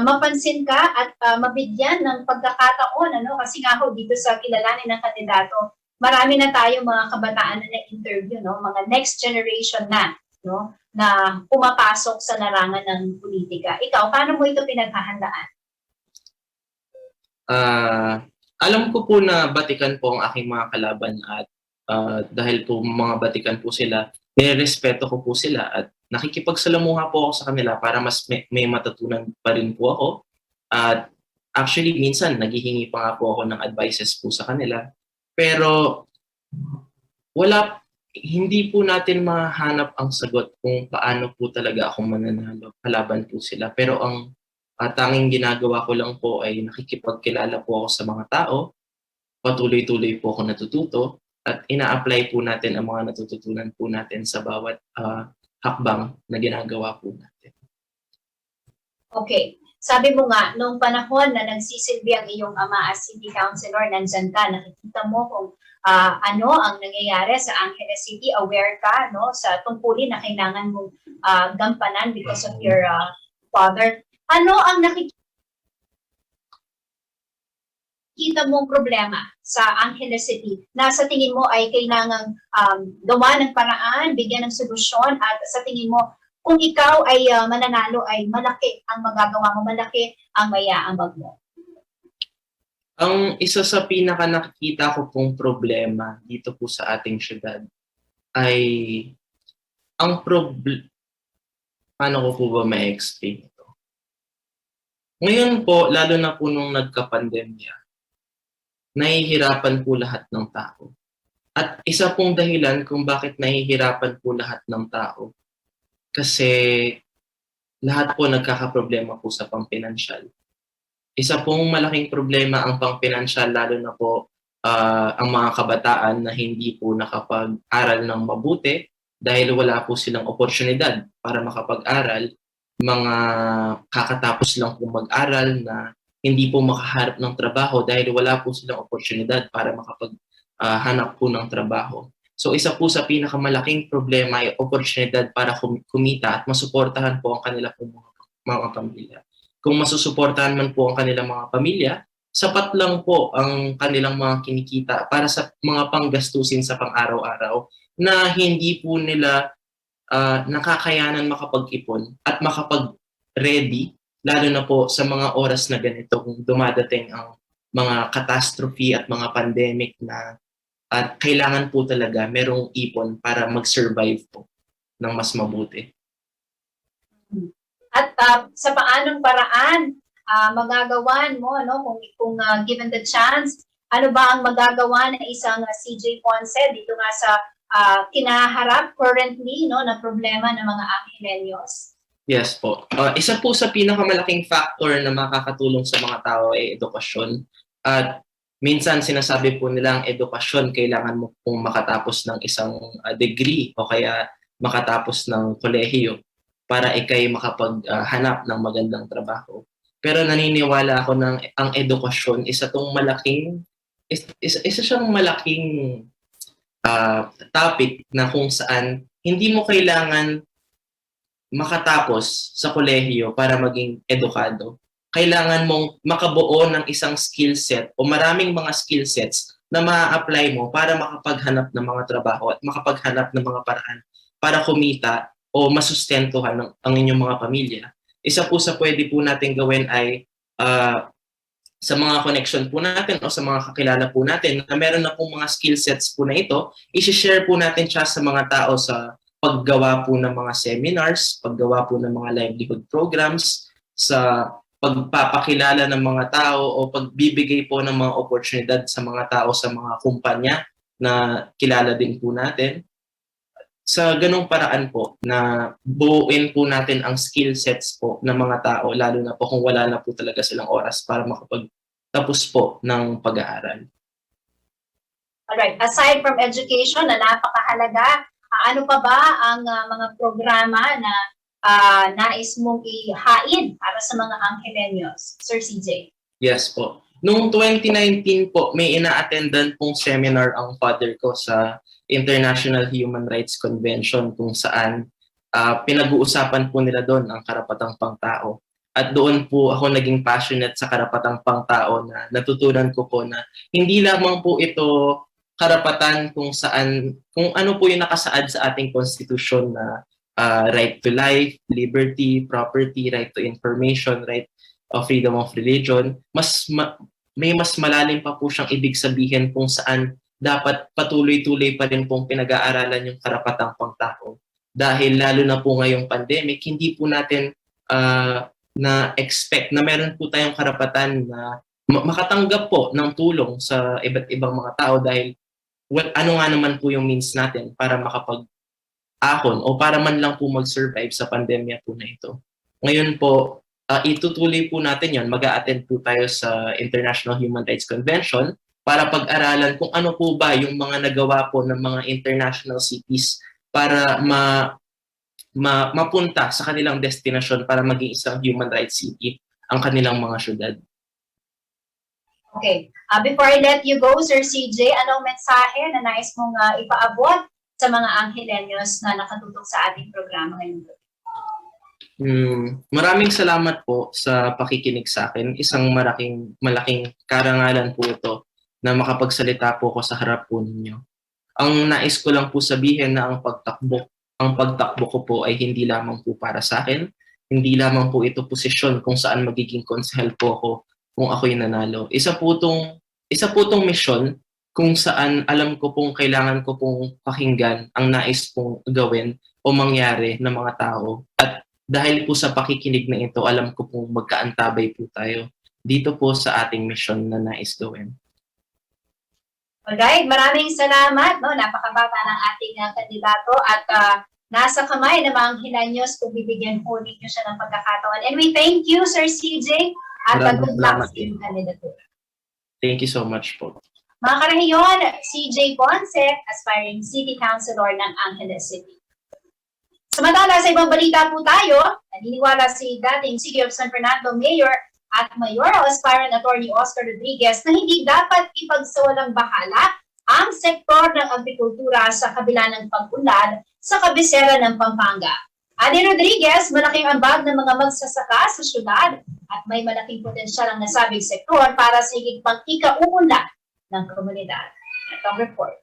mapansin ka at mabigyan ng pagkakataon, kasi nga ho, dito sa kilalanin ng kandidato, marami na tayo mga kabataan na na-interview, mga next generation na, na pumapasok sa larangan ng politika. Ikaw, paano mo ito pinaghahandaan? Alam ko po na batikan po ang aking mga kalaban at dahil po mga batikan po sila, nirespeto ko po sila at nakikipagsalamuha po ako sa kanila para mas may matutunan pa rin po ako. At actually, minsan naghihingi pa nga po ako ng advices po sa kanila. Pero hindi po natin mahanap ang sagot kung paano po talaga ako mananalo. Kalaban po sila. Pero ang tanging ginagawa ko lang po ay nakikipagkilala po ako sa mga tao. Patuloy-tuloy po ako natututo. At ina-apply po natin ang mga natututunan po natin sa bawat hakbang na ginagawa po natin. Okay. Sabi mo nga, nung panahon na nagsisilbi ang iyong ama as city councilor, nandyan ka, nakikita mo kung ano ang nangyayari sa Angeles City, aware ka sa tungkulin na kailangan mong gampanan because of your father. Ano ang nakikita mong problema sa Angeles City na sa tingin mo ay kailangang gawa ng paraan, bigyan ng solusyon, at sa tingin mo kung ikaw ay mananalo ay malaki ang magagawa mo, malaki ang maiaambag mo? Ang isa sa pinaka nakikita ko pong problema dito po sa ating syudad ay paano ko po ba ma-explain ito? Ngayon po, lalo na po nung nagka-pandemya, nahihirapan po lahat ng tao. At isa pong dahilan kung bakit nahihirapan po lahat ng tao kasi lahat po nagkakaproblema po sa pangpinansyal. Isa pong malaking problema ang pangpinansyal, lalo na po ang mga kabataan na hindi po nakapag-aral ng mabuti dahil wala po silang oportunidad para makapag-aral. Mga kakatapos lang po mag-aral na hindi po makaharap ng trabaho dahil wala po silang oportunidad para makapaghanap po ng trabaho. So isa po sa pinakamalaking problema ay oportunidad para kumita at masuportahan po ang kanila po mga pamilya. Kung masusuportahan man po ang kanilang mga pamilya, sapat lang po ang kanilang mga kinikita para sa mga panggastusin sa pang-araw-araw na hindi po nila nakakayanan makapag-ipon at makapag-ready, lalo na po sa mga oras na ganito kung dumadating ang mga catastrophe at mga pandemic na at kailangan po talaga merong ipon para mag-survive po ng mas mabuti. At sa paanong paraan magagawan mo, kung given the chance, ano ba ang magagawa ng isang CJ Ponce dito nga sa kinaharap currently na problema ng mga Angelenos? Yes po. Isa po sa pinakamalaking factor na makakatulong sa mga tao ay edukasyon. At minsan sinasabi po nila ang edukasyon, kailangan mo pong makatapos ng isang degree o kaya makatapos ng kolehiyo para ikay makapaghanap ng magandang trabaho. Pero naniniwala ako ang edukasyon isa siyang malaking topic na kung saan hindi mo kailangan makatapos sa kolehiyo para maging edukado. Kailangan mong makabuo ng isang skill set o maraming mga skill sets na ma-apply mo para makapaghanap ng mga trabaho at makapaghanap ng mga paraan para kumita o masustentuhan ang inyong mga pamilya. Isa po sa pwede po natin gawin ay sa mga connection po natin o sa mga kakilala po natin na meron na pong mga skill sets po na ito, i-share po natin siya sa mga tao sa paggawa po ng mga seminars, paggawa po ng mga livelihood programs, sa pagpapakilala ng mga tao o pagbibigay po ng mga oportunidad sa mga tao sa mga kumpanya na kilala din po natin. Sa ganung paraan po na buuin po natin ang skill sets po ng mga tao, lalo na po kung wala na po talaga silang oras para makapagtapos po ng pag-aaral. Alright, aside from education na napakahalaga, ano pa ba ang mga programa na nais mong ihain para sa mga Angelenos? Sir CJ. Yes po. Noong 2019 po, may ina-attendan pong seminar ang father ko sa International Human Rights Convention kung saan pinag-uusapan po nila doon ang karapatang pangtao. At doon po ako naging passionate sa karapatang pangtao na natutunan ko po na hindi lamang po ito karapatan kung ano po yung nakasaad sa ating konstitusyon na right to life, liberty, property, right to information, right of freedom of religion. May mas malalim pa po siyang ibig sabihin kung saan dapat patuloy-tuloy pa rin pong pinag-aaralan yung karapatang pangtao. Dahil lalo na po ngayong pandemic, hindi po natin na-expect na meron po tayong karapatan na makatanggap po ng tulong sa iba't ibang mga tao dahil ano nga naman po yung means natin para makapag-ahon o para man lang po mag-survive sa pandemya po na ito. Ngayon po, itutuloy po natin yon. Mag-a-attend po tayo sa International Human Rights Convention para pag-aralan kung ano po ba yung mga nagawa po ng mga international cities para mapunta sa kanilang destinasyon para maging isang human rights city ang kanilang mga syudad. Okay. Before I let you go, Sir CJ, anong mensahe na nais mong ipaabot sa mga Angelenos na nakatutok sa ating programa ngayon? Maraming salamat po sa pakikinig sa akin. Isang malaking karangalan po ito na makapagsalita po ko sa harap po ninyo. Ang nais ko lang po sabihin na ang pagtakbo ko po ay hindi lamang po para sa akin, hindi lamang po ito posisyon kung saan magiging konsehal po ako kung ako'y nanalo. Isa po tong misyon kung saan alam ko pong kailangan ko pong pakinggan ang nais pong gawin o mangyari ng mga tao. At dahil po sa pakikinig na ito, alam ko pong magkaantabay po tayo dito po sa ating misyon na nais gawin. Alright, maraming salamat. Napakabata ng ating kandidato at nasa kamay ng mga Angelenos kung bibigyan po ninyo siya ng pagkakataon. And we thank you, Sir CJ, at good luck sa iyong kandidatura. Thank you so much po. Mga karahiyon, CJ Ponce, aspiring City Councilor ng Angeles City. Samantala, sa ibang balita po tayo, naniniwala si dating City of San Fernando Mayor at Mayoral Aspirant Attorney Oscar Rodriguez na hindi dapat ipagsawalang bahala ang sektor ng agrikultura sa kabila ng pag-unlad sa kabisera ng Pampanga. Ani Rodriguez, malaking ambag ng mga magsasaka sa syudad at may malaking potensyal ang nasabing sektor para sa higit pang ikauunlad ng komunidad. Ito ang report.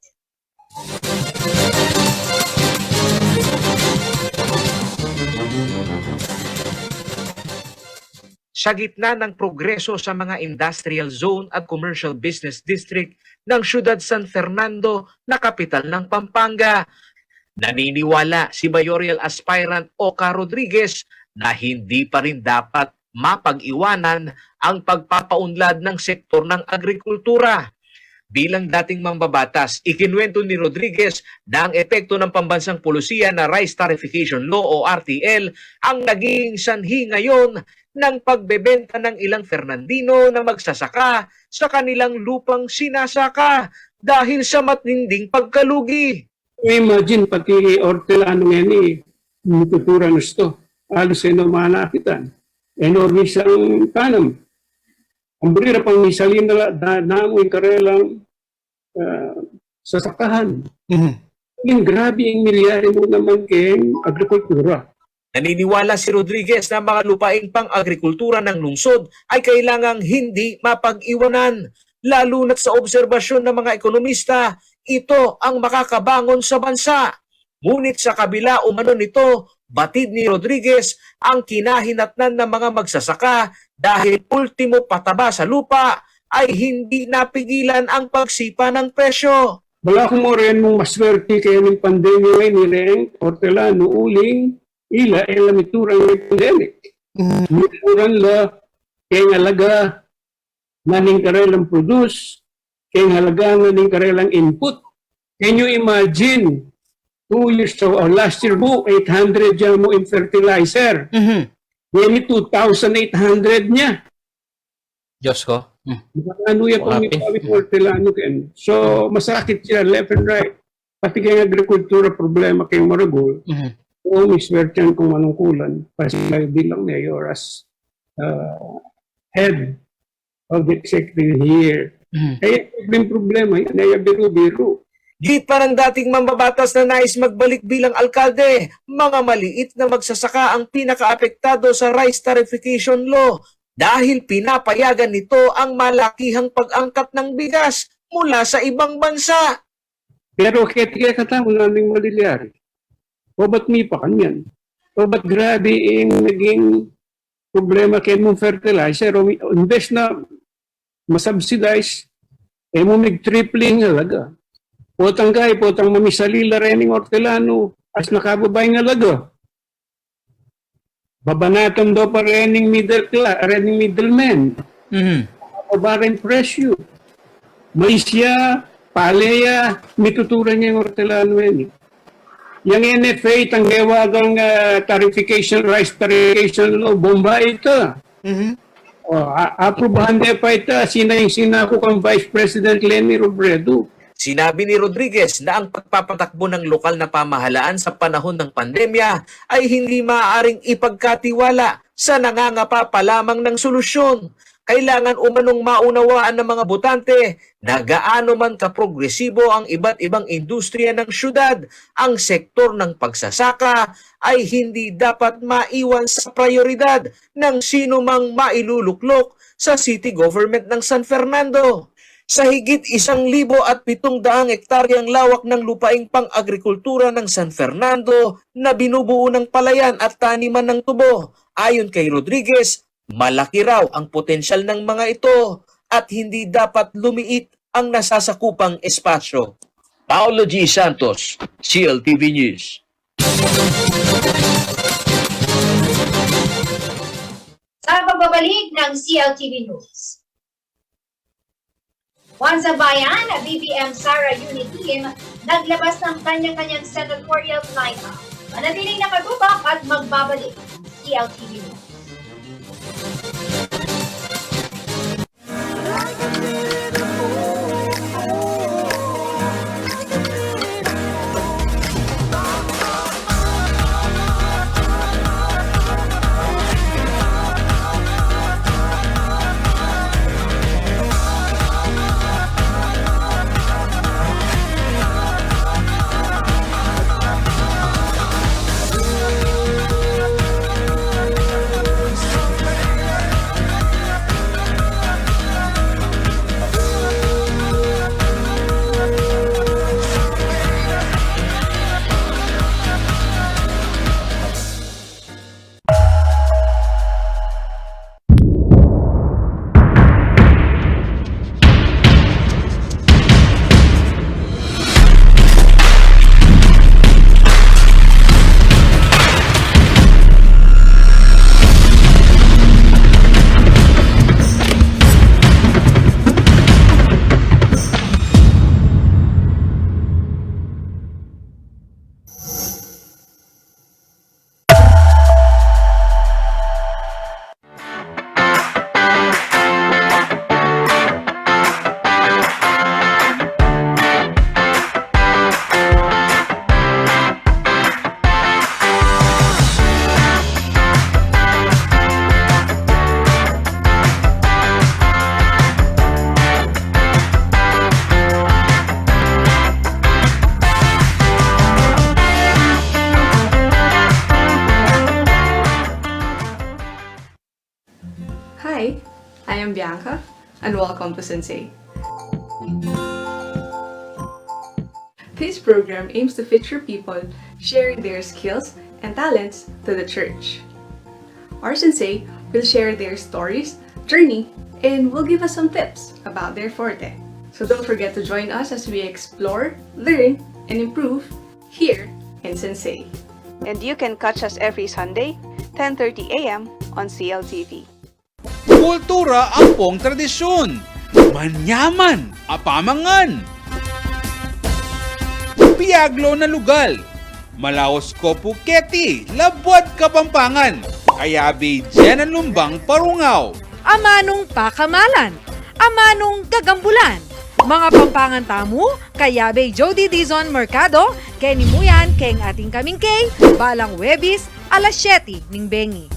Sa gitna ng progreso sa mga industrial zone at commercial business district ng Siyudad San Fernando na kapital ng Pampanga, naniniwala si Mayoral Aspirant Oka Rodriguez na hindi pa rin dapat mapag-iwanan ang pagpapaunlad ng sektor ng agrikultura. Bilang dating mambabatas, ikinwento ni Rodriguez na ang epekto ng pambansang pulisiya na Rice Tarification Law o RTL ang naging sanhi ngayon ng pagbebenta ng ilang Fernandino na magsasaka sa kanilang lupang sinasaka dahil sa matinding pagkalugi. Imagine pati hortelano ngayon mututura gusto. Halos ay namalapitan. Enorme siyang tanam. Ang berira pang misalin na namoy karelang sasakahan. Yung grabe yung milyari mo naman kayong agrikultura. Naniniwala si Rodriguez na mga lupaing pang-agrikultura ng lungsod ay kailangang hindi mapag-iwanan. Lalo na't sa obserbasyon ng mga ekonomista, ito ang makakabangon sa bansa. Ngunit sa kabila umano nito, batid ni Rodriguez ang kinahinatnan ng mga magsasaka dahil ultimo pataba sa lupa ay hindi napigilan ang pagsipa ng presyo. Wala ko mo rin mong maswerte kaya ng pandemya ngayon ni Reng, Hortelano, Uling, ila, mituran ng pandemic. Mituran la, kaya ngalaga, naning karelang produce, kaya ngalaga naning karelang input. Can you imagine, 2 years ago, or last year po, 800 dyan mo in fertilizer. Ngayon 2,800 niya. Diyos ko. Ano yung pang-ipawit Hortelano ken. So, masakit siya left and right. Pati kaya agrikultura problema kay Maragol. Oo, miswerte yan kung manungkulan. Kasi bilang mayor as head of the executive here. Kaya yung problema, yan ay biro-biro. Git pa ng dating mambabatas na nais magbalik bilang alkalde, mga maliit na magsasaka ang pinakaapektado sa rice tarification law dahil pinapayagan nito ang malakihang pag-angkat ng bigas mula sa ibang bansa. Pero kaya katamo naming malilyari. O ba't may pa kanyan? O ba't grabe yung naging problema kaya mong fertilizer? O invest na masubsidize, mo mag-tripling halaga. Potang kay, potang mamisalila rening Hortelano as nakababay nga lago. Babanatom daw pa rening middleman. Babaring presyo. May siya, paleya, mituturan niya yung Hortelano yan. Yung NFA, tanggewagang rice tarification law, bomba ito. Aprobahan niya pa ito, sinako kang Vice President Leni Robredo. Sinabi ni Rodriguez na ang pagpapatakbo ng lokal na pamahalaan sa panahon ng pandemya ay hindi maaaring ipagkatiwala sa nangangapa pa lamang ng solusyon. Kailangan umanong maunawaan ng mga botante na gaano man kaprogresibo ang iba't ibang industriya ng syudad, ang sektor ng pagsasaka ay hindi dapat maiwan sa prioridad ng sino mang mailuluklok sa city government ng San Fernando. Sa higit 1,700 hektaryang lawak ng lupaing pang-agrikultura ng San Fernando na binubuo ng palayan at taniman ng tubo, ayon kay Rodriguez, malaki raw ang potensyal ng mga ito at hindi dapat lumiit ang nasasakupang espasyo. Paolo G. Santos, CLTV News. Sa pagbabalik ng CLTV News. Once a Bayan, BBM Sara Unit Team naglabas ng kanya-kanyang senatorial lineup. Manatiling nakatubak at magbabalik ng CLTV News. Hi, I am Bianca, and welcome to Sensei. This program aims to feature people sharing their skills and talents to the church. Our Sensei will share their stories, journey, and will give us some tips about their forte. So don't forget to join us as we explore, learn, and improve here in Sensei. And you can catch us every Sunday, 10:30 a.m. on CLTV. Kultura ang pong tradisyon. Manyaman, apamangan. Piaglo na lugal. Malaos ko Puketi, Labuad Kapampangan. Kayabi Jenan Lumbang Parungaw. Amanong pakamalan, amanong gagambulan. Mga Pampangan tamu, Kayabe Jody Dizon Mercado, Kenny Muyan, Keng ating kaming kay, Balang Webis, alas 7 ning Bengi.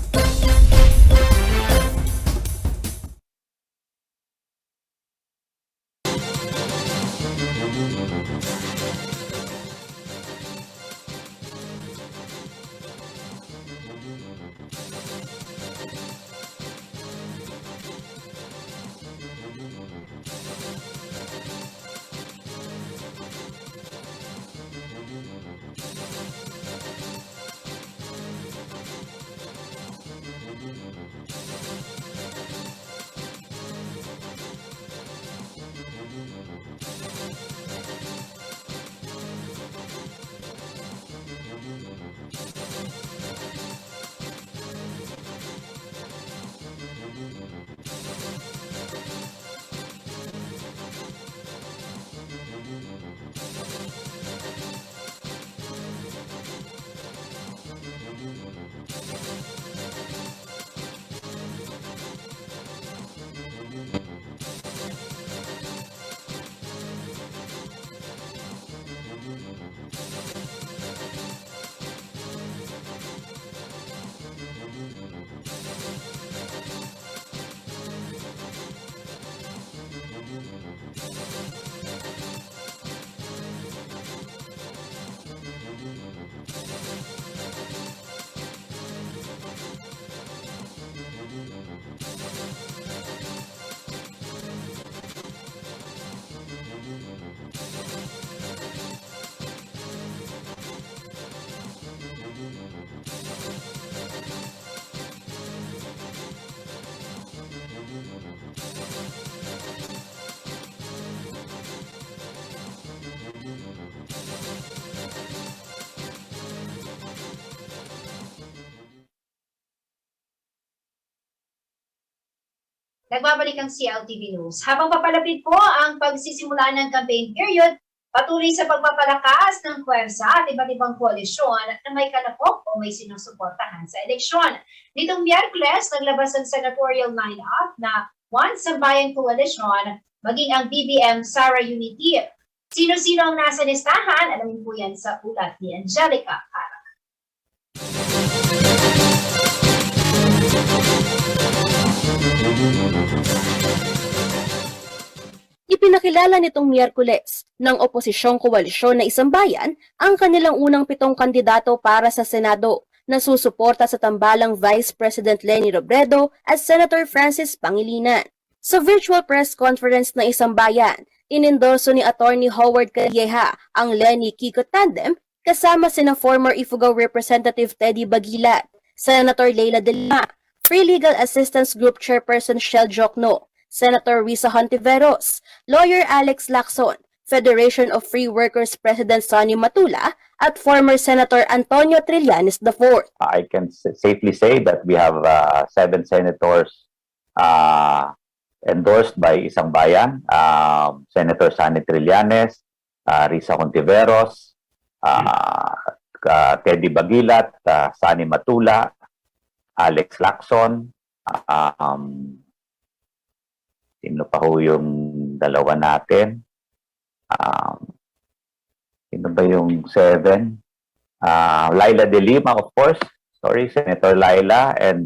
Nagbabalik ang CLTV News. Habang papalapit po ang pagsisimula ng campaign period, patuloy sa pagpapalakas ng puwersa at iba't ibang koalisyon na may kalapok o may sinusuportahan sa eleksyon. Nitong Miyerkules, naglabas ang senatorial line-up na One Sambayan Coalition, maging ang BBM Sara Unity. Sino-sino ang nasa listahan? Alamin po yan sa ulat ni Angelica Cara. Ipinakilala nitong Miyerkules ng oposisyong koalisyon na Isang Bayan ang kanilang unang 7 kandidato para sa Senado na susuporta sa tambalang Vice President Leni Robredo at Senator Francis Pangilinan. Sa virtual press conference ng Isang Bayan, inendorso ni Attorney Howard Calleja ang Leni-Kiko tandem kasama sina former Ifugao Representative Teddy Bagilat, Senator Leila De Lima, Free Legal Assistance Group Chairperson Shell Jokno, Senator Risa Hontiveros, Lawyer Alex Lacson, Federation of Free Workers President Sonny Matula, at former Senator Antonio Trillanes IV. I can safely say that we have 7 senators endorsed by Isang Bayan, Senator Sonny Trillanes, Risa Hontiveros, Teddy Bagilat, Sonny Matula, Alex Lacson, sino pa ho yung dalawa natin? Sino ba yung 7? Laila De Lima, of course. Sorry, Senator Laila, and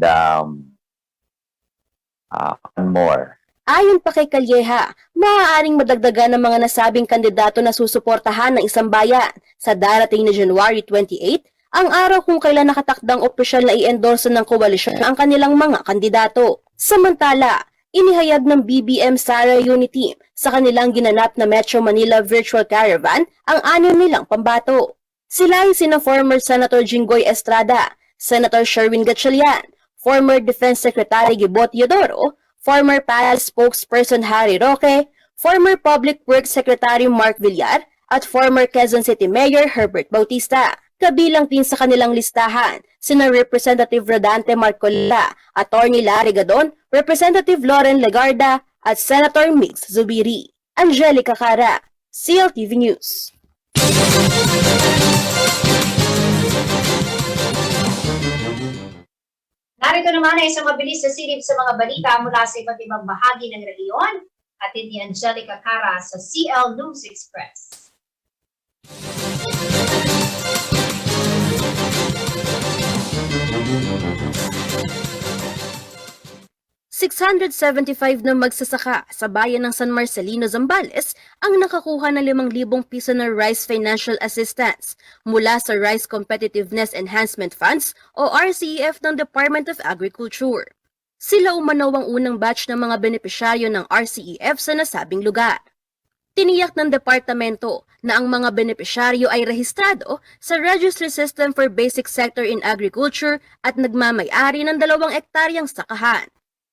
one more. Ayon pa kay Calleja, maaaring madagdagan ng mga nasabing kandidato na susuportahan ng Isang Bayan sa darating na January 28, ang araw kung kailan nakatakdang opisyal na i-endorso ng koalisyon ang kanilang mga kandidato. Samantala, inihayag ng BBM Sara Unity sa kanilang ginanap na Metro Manila Virtual Caravan ang 6 nilang pambato. Sila ay sina former Senator Jinggoy Estrada, Senator Sherwin Gatchalian, former Defense Secretary Gibot Teodoro, former PAL spokesperson Harry Roque, former Public Works Secretary Mark Villar at former Quezon City Mayor Herbert Bautista. Kabilang din sa kanilang listahan, sina Representative Rodante Marcoleta, Attorney Larry Gadon, Representative Lauren Legarda, at Senator Migs Zubiri. Angelica Cara, CLTV News. Narito naman ay isang mabilis na silip sa mga balita mula sa iba't ibang bahagi ng rehiyon. Atin ni Angelica Cara sa CL News Express. 675 na magsasaka sa bayan ng San Marcelino, Zambales ang nakakuha ng 5,000 piso na Rice Financial Assistance mula sa Rice Competitiveness Enhancement Funds o RCEF ng Department of Agriculture. Sila umano ang unang batch ng mga benepisyaryo ng RCEF sa nasabing lugar. Tiniyak ng departamento na ang mga benepisyaryo ay rehistrado sa Registry System for Basic Sector in Agriculture at nagmamay-ari ng 2 ektaryang sakahan.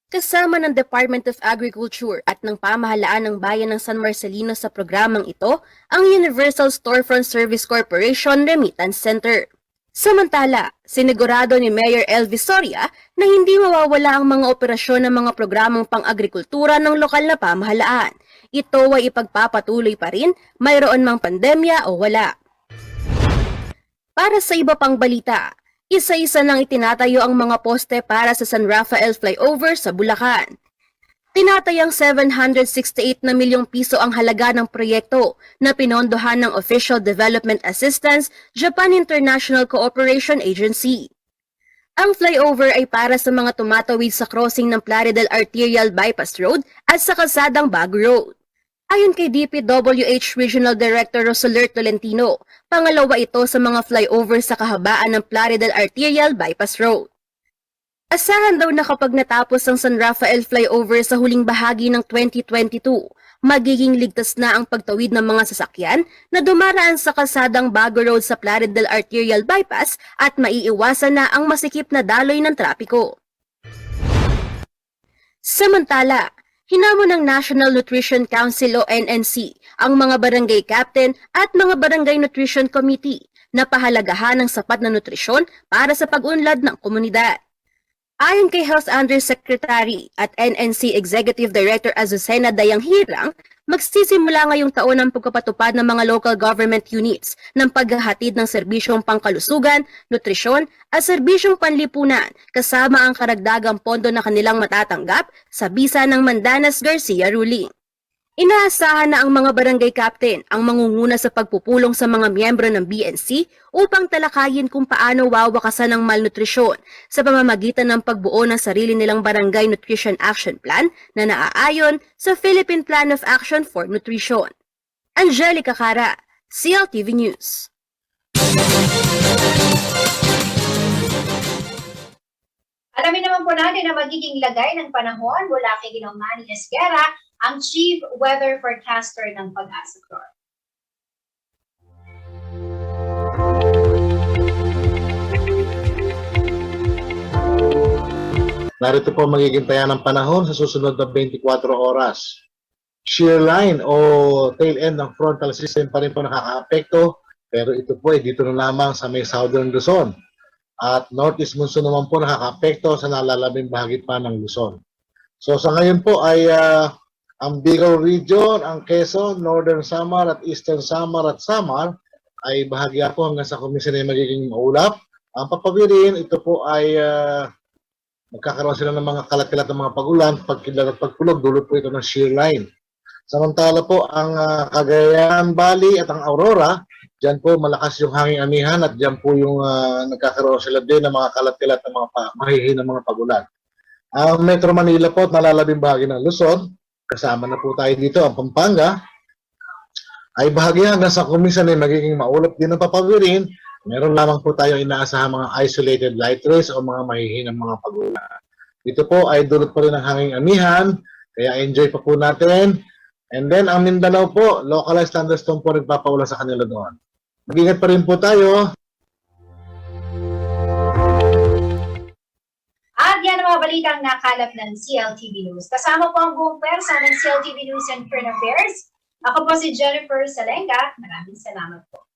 Kasama ng Department of Agriculture at ng pamahalaan ng bayan ng San Marcelino sa programang ito ang Universal Storefront Service Corporation Remittance Center. Samantala, sinigurado ni Mayor Elvis Soria na hindi mawawala ang mga operasyon ng mga programang pang-agrikultura ng lokal na pamahalaan. Ito ay ipagpapatuloy pa rin, mayroon mang pandemya o wala. Para sa iba pang balita, isa-isa nang itinatayo ang mga poste para sa San Rafael Flyover sa Bulacan. Tinatayang 768 na milyong piso ang halaga ng proyekto na pinondohan ng Official Development Assistance Japan International Cooperation Agency. Ang flyover ay para sa mga tumatawid sa crossing ng Plaridel Arterial Bypass Road at sa kalsadang Bago Road. Ayon kay DPWH Regional Director Rosaler Tolentino, pangalawa ito sa mga flyover sa kahabaan ng Plaridel Arterial Bypass Road. Asahan daw na kapag natapos ang San Rafael Flyover sa huling bahagi ng 2022, magiging ligtas na ang pagtawid ng mga sasakyan na dumaraan sa kalsadang Bago Road sa Plaridel Arterial Bypass at maiiwasan na ang masikip na daloy ng trapiko. Samantala, hinamon ng National Nutrition Council o NNC ang mga barangay captain at mga barangay nutrition committee na pahalagahan ng sapat na nutrisyon para sa pag-unlad ng komunidad. Ayon kay Health Undersecretary at NNC Executive Director Azucena Dayang Hirang, magsisimula ngayong taon ang pagpapatupad ng mga local government units ng paghahatid ng serbisyong pangkalusugan, nutrisyon at serbisyong panlipunan kasama ang karagdagang pondo na kanilang matatanggap sa bisa ng Mandanas Garcia ruling. Inaasahan na ang mga barangay captain ang mangunguna sa pagpupulong sa mga miyembro ng BNC upang talakayin kung paano wawakasan ang malnutrisyon sa pamamagitan ng pagbuo ng sarili nilang Barangay Nutrition Action Plan na naaayon sa Philippine Plan of Action for Nutrition. Angelica Cara, CLTV News. Alamin naman po natin ang magiging lagay ng panahon mula kay Ginoong Manny Esguerra, ang Chief Weather Forecaster ng Pag-asa Corp. Narito po magiging taya ng panahon sa susunod na 24 oras. Shear line o tail end ng frontal system pa rin po nakakaapekto, pero ito po ay dito na lamang sa may southern Luzon. At northeast monsoon naman po nakakaapekto sa nalalabing bahagi pa ng Luzon. So sa ngayon po ay ang Bicol Region, ang Quezon, Northern Samar at Eastern Samar at Samar ay bahagya po hanggang sa komisyon ay magiging maulap. Ang Papawirin, ito po ay magkakaroon sila ng mga kalat-kalat ng mga pagulan, pagkilat at pagkulog, dulot po ito ng shear line. Samantala po ang Cagayan Valley at ang Aurora, dyan po malakas yung hanging amihan at dyan po yung nagkakaroon sila din ng mga kalat-kalat ng mga mahihinang mga pagulan. Ang Metro Manila po at nalalabing bahagi ng Luzon, kasama na po tayo dito, ang Pampanga, ay bahagi hanggang sa komisyon ay magiging maulap din ng Papawirin. Meron lamang po tayo inaasahan mga isolated light rays o mga mahihinang mga pagulan. Ito po ay dulot pa rin ng hanging amihan, kaya enjoy pa po natin. And then ang Mindanao po, localized thunderstorm po nagpapaula sa kanila doon. Mag-ingat pa rin po tayo. At yan ang mga balitang nakalap ng CLTV News. Kasama po ang buong pwersa ng CLTV News and Current Affairs. Ako po si Jennifer Salenga. Maraming salamat po.